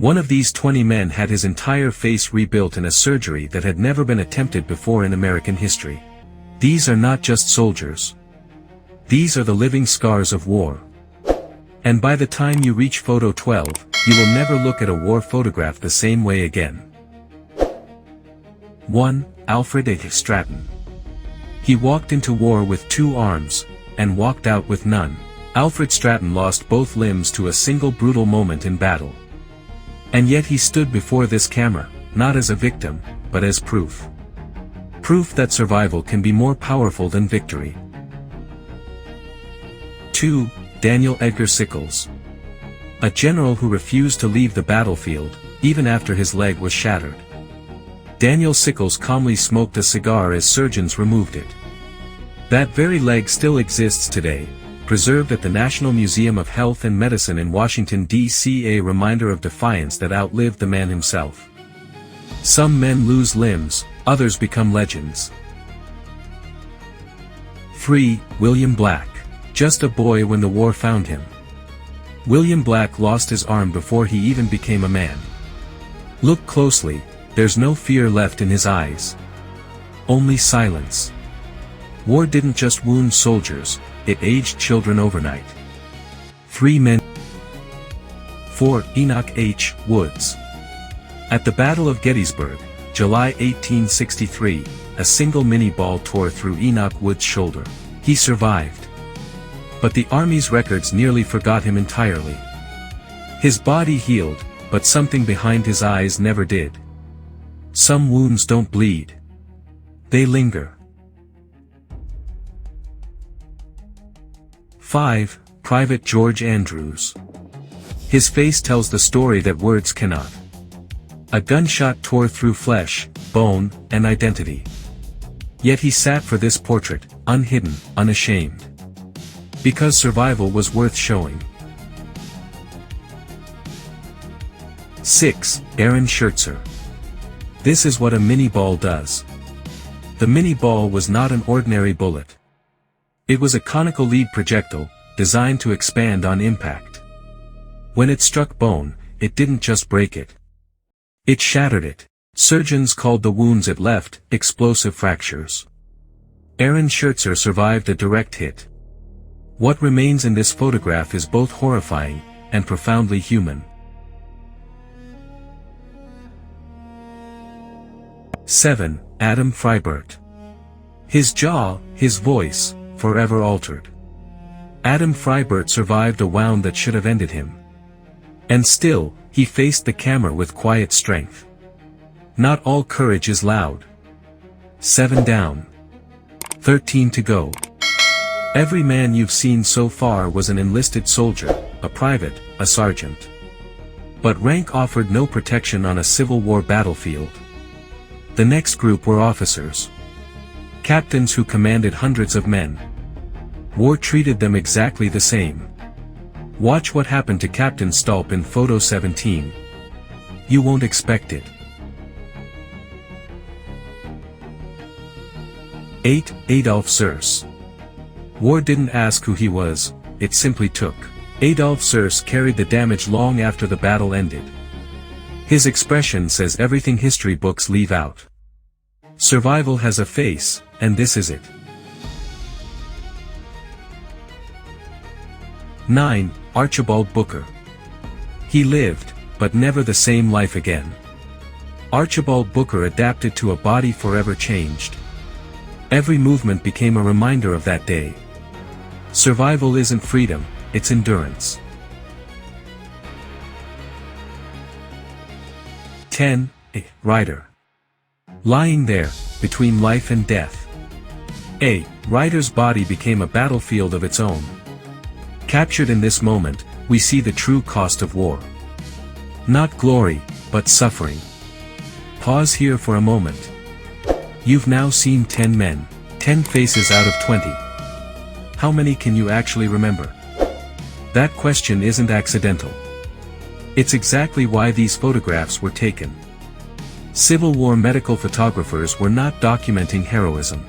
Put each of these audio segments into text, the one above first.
One of these 20 men had his entire face rebuilt in a surgery that had never been attempted before in American history. These are not just soldiers. These are the living scars of war. And by the time you reach photo 12, you will never look at a war photograph the same way again. 1. Alfred A. Stratton. He walked into war with 2 arms, and walked out with none. Alfred Stratton lost both limbs to a single brutal moment in battle. And yet he stood before this camera, not as a victim, but as proof. Proof that survival can be more powerful than victory. 2. Daniel Edgar Sickles. A general who refused to leave the battlefield, even after his leg was shattered. Daniel Sickles calmly smoked a cigar as surgeons removed it. That very leg still exists today, preserved at the National Museum of Health and Medicine in Washington, D.C., a reminder of defiance that outlived the man himself. Some men lose limbs, others become legends. 3. William Black. Just a boy when the war found him. William Black lost his arm before he even became a man. Look closely, there's no fear left in his eyes. Only silence. War didn't just wound soldiers, it aged children overnight. 3 men. 4. Enoch H. Woods. At the Battle of Gettysburg, July 1863, a single mini-ball tore through Enoch Woods' shoulder. He survived. But the Army's records nearly forgot him entirely. His body healed, but something behind his eyes never did. Some wounds don't bleed. They linger. 5. Private George Andrews. His face tells the story that words cannot. A gunshot tore through flesh, bone, and identity. Yet he sat for this portrait, unhidden, unashamed. Because survival was worth showing. 6. Aaron Shertzer. This is what a mini-ball does. The mini-ball was not an ordinary bullet. It was a conical lead projectile, designed to expand on impact. When it struck bone, it didn't just break it. It shattered it. Surgeons called the wounds it left explosive fractures. Aaron Shertzer survived a direct hit. What remains in this photograph is both horrifying and profoundly human. 7. Adam Freybert. His jaw, his voice, forever altered. Adam Freybert survived a wound that should have ended him. And still, he faced the camera with quiet strength. Not all courage is loud. 7 down. 13 to go. Every man you've seen so far was an enlisted soldier, a private, a sergeant. But rank offered no protection on a Civil War battlefield. The next group were officers. Captains who commanded hundreds of men. War treated them exactly the same. Watch what happened to Captain Stolpe in photo 17. You won't expect it. 8. Adolph Zirsse. War didn't ask who he was, it simply took. Adolph Zirsse carried the damage long after the battle ended. His expression says everything history books leave out. Survival has a face, and this is it. 9. Archibald Booker. He lived, but never the same life again. Archibald Booker adapted to a body forever changed. Every movement became a reminder of that day. Survival isn't freedom, it's endurance. 10. A rider. Lying there, between life and death. A rider's body became a battlefield of its own. Captured in this moment, we see the true cost of war. Not glory, but suffering. Pause here for a moment. You've now seen 10 men, 10 faces out of 20. How many can you actually remember? That question isn't accidental. It's exactly why these photographs were taken. Civil War medical photographers were not documenting heroism.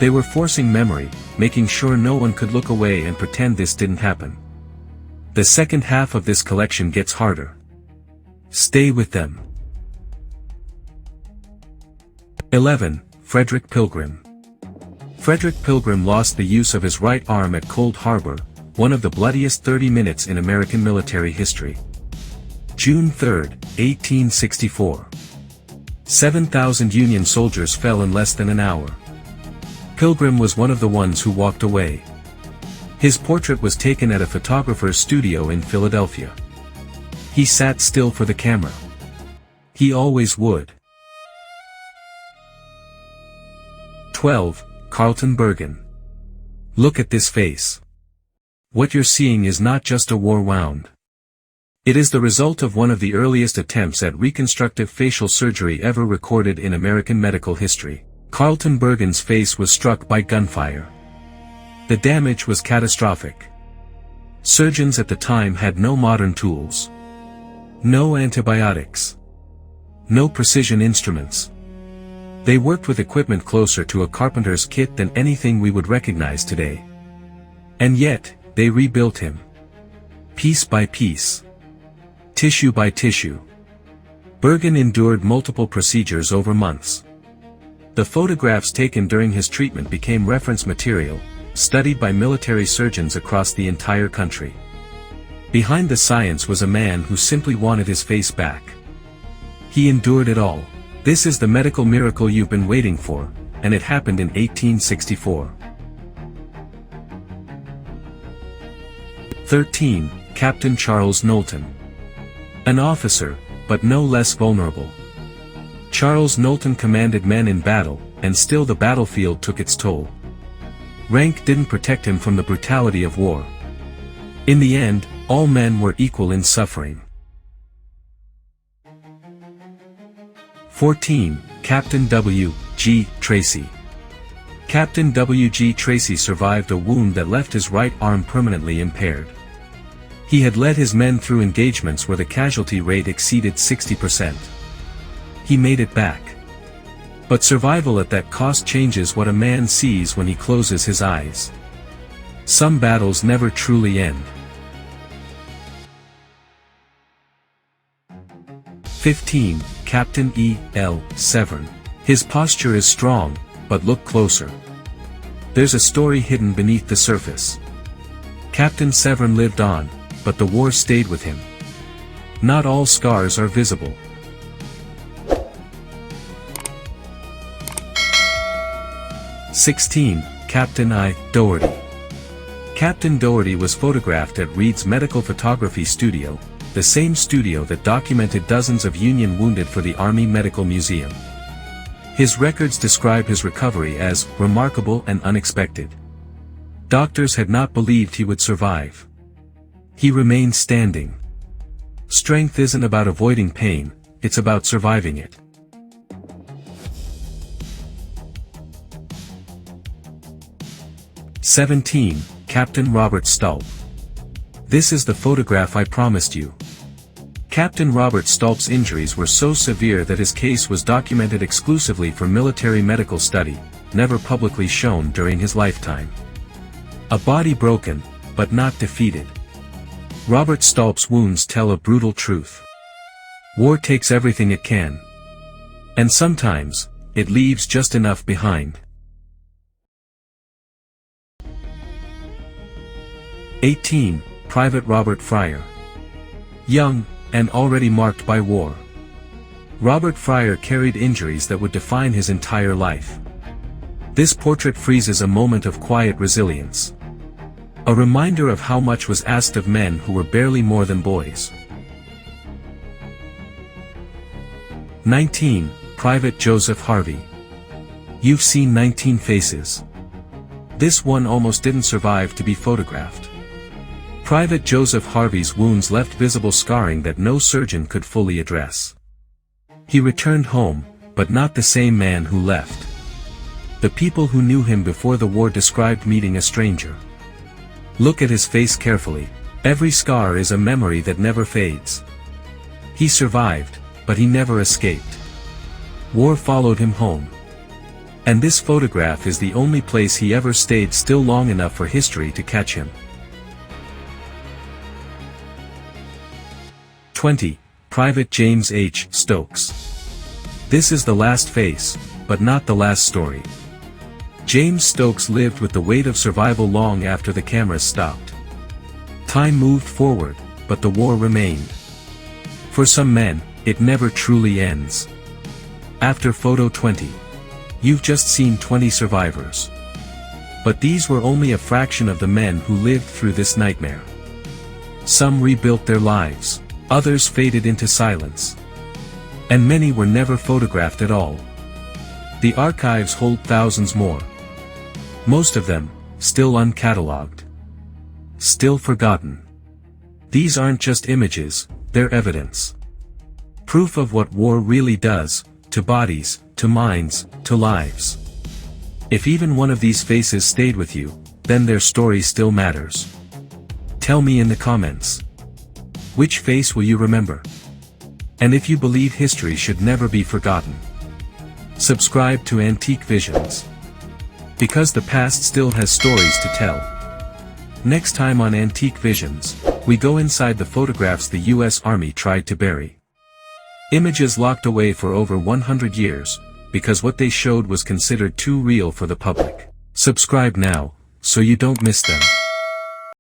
They were forcing memory, making sure no one could look away and pretend this didn't happen. The second half of this collection gets harder. Stay with them. 11. Frederick Pilgrim. Frederick Pilgrim lost the use of his right arm at Cold Harbor, one of the bloodiest 30 minutes in American military history. June 3, 1864. 7,000 Union soldiers fell in less than an hour. Pilgrim was one of the ones who walked away. His portrait was taken at a photographer's studio in Philadelphia. He sat still for the camera. He always would. 12. Carleton Burgan. Look at this face. What you're seeing is not just a war wound. It is the result of one of the earliest attempts at reconstructive facial surgery ever recorded in American medical history. Carleton Burgan's face was struck by gunfire. The damage was catastrophic. Surgeons at the time had no modern tools. No antibiotics. No precision instruments. They worked with equipment closer to a carpenter's kit than anything we would recognize today. And yet, they rebuilt him. Piece by piece. Tissue by tissue. Burgan endured multiple procedures over months. The photographs taken during his treatment became reference material, studied by military surgeons across the entire country. Behind the science was a man who simply wanted his face back. He endured it all. This is the medical miracle you've been waiting for, and it happened in 1864. 13. Captain Charles Knowlton. An officer, but no less vulnerable. Charles Knowlton commanded men in battle, and still the battlefield took its toll. Rank didn't protect him from the brutality of war. In the end, all men were equal in suffering. 14. Captain W. G. Tracy. Captain W. G. Tracy survived a wound that left his right arm permanently impaired. He had led his men through engagements where the casualty rate exceeded 60%. He made it back. But survival at that cost changes what a man sees when he closes his eyes. Some battles never truly end. 15. Captain E. L. Severn. His posture is strong, but look closer. There's a story hidden beneath the surface. Captain Severn lived on, but the war stayed with him. Not all scars are visible. 16. Captain I. Dougherty. Captain Dougherty was photographed at Reed's Medical Photography Studio, the same studio that documented dozens of Union wounded for the Army Medical Museum. His records describe his recovery as remarkable and unexpected. Doctors had not believed he would survive. He remained standing. Strength isn't about avoiding pain, it's about surviving it. 17. Captain Robert Stolpe. This is the photograph I promised you. Captain Robert Stolpe's injuries were so severe that his case was documented exclusively for military medical study, never publicly shown during his lifetime. A body broken, but not defeated. Robert Stolpe's wounds tell a brutal truth. War takes everything it can. And sometimes, it leaves just enough behind. 18. Private Robert Fryer. Young, and already marked by war. Robert Fryer carried injuries that would define his entire life. This portrait freezes a moment of quiet resilience. A reminder of how much was asked of men who were barely more than boys. 19. Private Joseph Harvey. You've seen 19 faces. This one almost didn't survive to be photographed. Private Joseph Harvey's wounds left visible scarring that no surgeon could fully address. He returned home, but not the same man who left. The people who knew him before the war described meeting a stranger. Look at his face carefully. Every scar is a memory that never fades. He survived, but he never escaped. War followed him home. And this photograph is the only place he ever stayed still long enough for history to catch him. 20. Private James H. Stokes. This is the last face, but not the last story. James Stokes lived with the weight of survival long after the cameras stopped. Time moved forward, but the war remained. For some men, it never truly ends. After photo 20. You've just seen 20 survivors. But these were only a fraction of the men who lived through this nightmare. Some rebuilt their lives, others faded into silence. And many were never photographed at all. The archives hold thousands more. Most of them, still uncatalogued. Still forgotten. These aren't just images, they're evidence. Proof of what war really does, to bodies, to minds, to lives. If even one of these faces stayed with you, then their story still matters. Tell me in the comments. Which face will you remember? And if you believe history should never be forgotten. Subscribe to Antique Visions. Because the past still has stories to tell. Next time on Antique Visions, we go inside the photographs the U.S. Army tried to bury. Images locked away for over 100 years, because what they showed was considered too real for the public. Subscribe now, so you don't miss them.